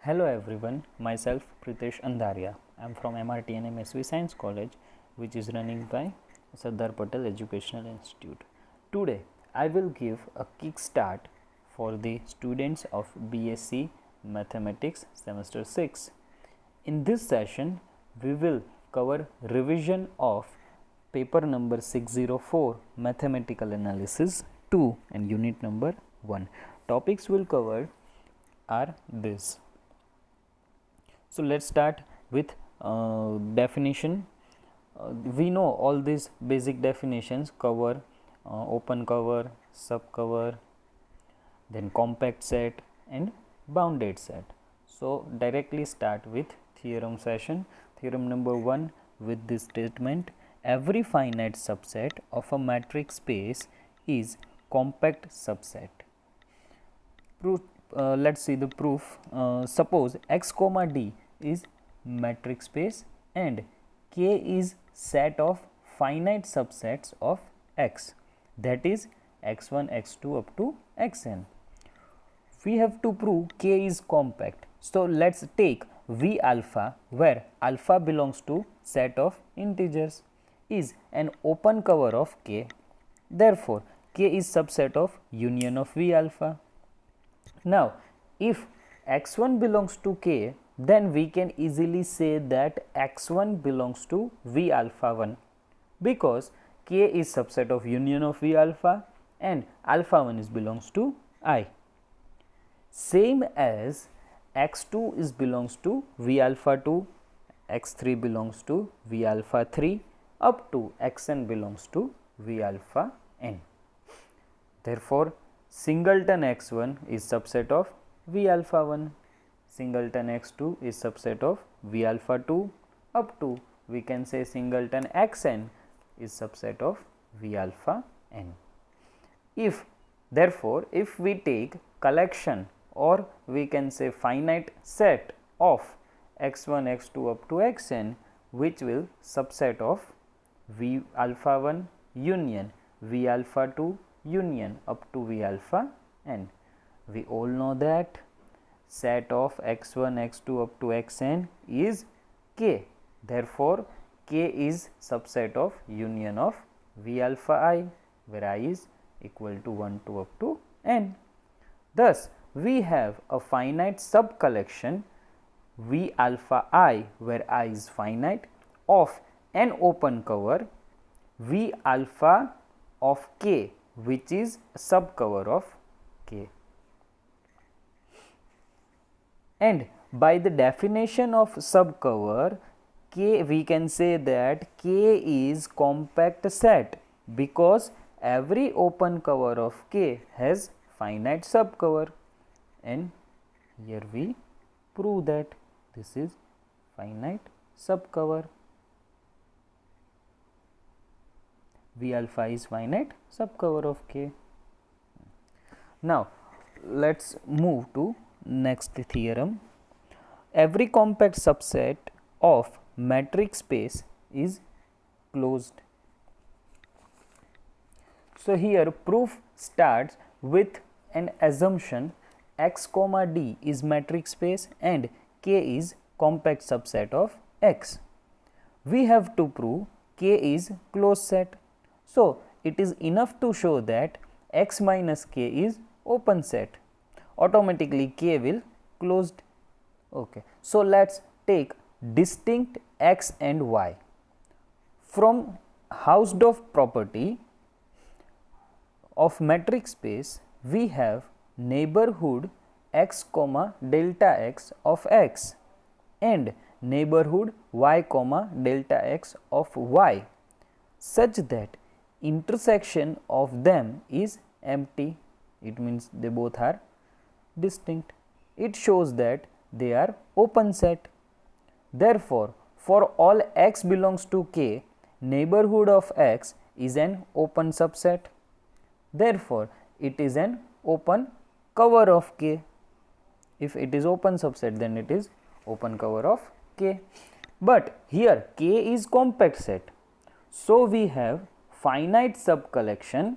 Hello everyone, myself Pritesh Andharia. I am from MRT and MSV Science College, which is running by Sardar Patel Educational Institute. Today, I will give a kickstart for the students of BSc Mathematics Semester 6. In this session, we will cover revision of paper number 604 Mathematical Analysis 2 and unit number 1. Topics will cover are this. So let's start with definition. We know all these basic definitions: cover, open cover, subcover, then compact set and bounded set. So directly start with theorem session. Theorem number 1 with this statement: every finite subset of a metric space is compact subset. Proof. Let's see the proof. Suppose x comma d is metric space and K is set of finite subsets of x, that is x1 x2 up to xn. We have to prove K is compact. So let's take V alpha, where alpha belongs to set of integers, is an open cover of K. Therefore K is subset of union of V alpha. Now if x1 belongs to K, then we can easily say that x1 belongs to V alpha 1, because K is subset of union of V alpha and alpha 1 is belongs to I. Same as x2 is belongs to V alpha 2, x3 belongs to V alpha 3 up to xn belongs to V alpha n. Therefore singleton x1 is subset of V alpha 1, singleton x2 is subset of V alpha 2 up to, we can say, singleton xn is subset of V alpha n. If therefore, if we take collection, or we can say finite set of x1 x2 up to xn, which will subset of V alpha 1 union V alpha 2 union up to V alpha n. We all know that set of x1 x2 up to xn is K. Therefore K is subset of union of V alpha I, where I is equal to 1 to up to n. Thus we have a finite sub collection V alpha I, where I is finite, of an open cover V alpha of K, which is subcover of K. And by the definition of subcover, K, we can say that K is compact set, because every open cover of K has finite subcover, and here we prove that this is finite subcover. V alpha is finite subcover of K. Now let's move to next theorem. Every compact subset of metric space is closed. So here proof starts with an assumption: x comma d is metric space and K is compact subset of x. We have to prove K is closed set. So it is enough to show that x minus K is open set. Automatically K will closed. Okay. So let's take distinct x and y. From Hausdorff property of metric space, we have neighborhood x comma delta x of x and neighborhood y comma delta x of y, such that intersection of them is empty. It means they both are distinct. It shows that they are open set. Therefore for all x belongs to K, neighborhood of x is an open subset. Therefore it is an open cover of K. If it is open subset, then it is open cover of K. But here K is compact set, so we have finite sub collection.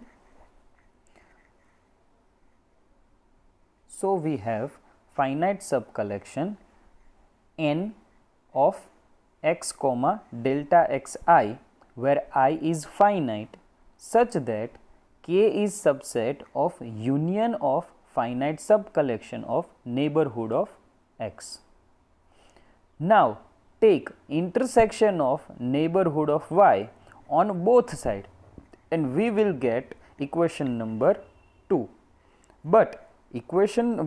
So we have finite subcollection n of x comma delta xi, where I is finite, such that K is subset of union of finite subcollection of neighborhood of x. Now, take intersection of neighborhood of y on both sides and we will get equation number 2. But equation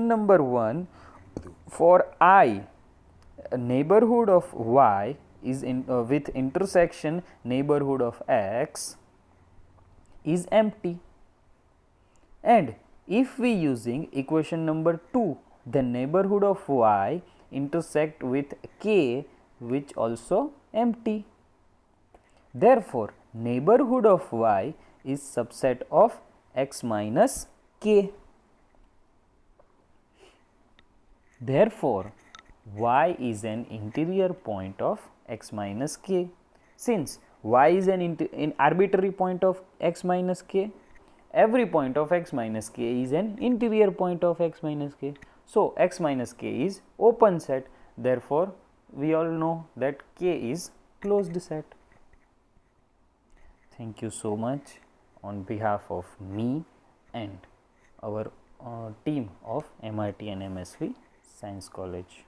number 1, for I, neighborhood of y is with intersection neighborhood of x is empty, and if we using equation number 2, the neighborhood of y intersect with k, which also empty. Therefore, neighborhood of y is subset of x minus k. Therefore, y is an interior point of x minus k. Since y is an arbitrary point of x minus k, every point of x minus k is an interior point of x minus k. So, x minus k is open set. Therefore, we all know that k is closed set. Thank you so much on behalf of me and our team of MRT and MSV Science College.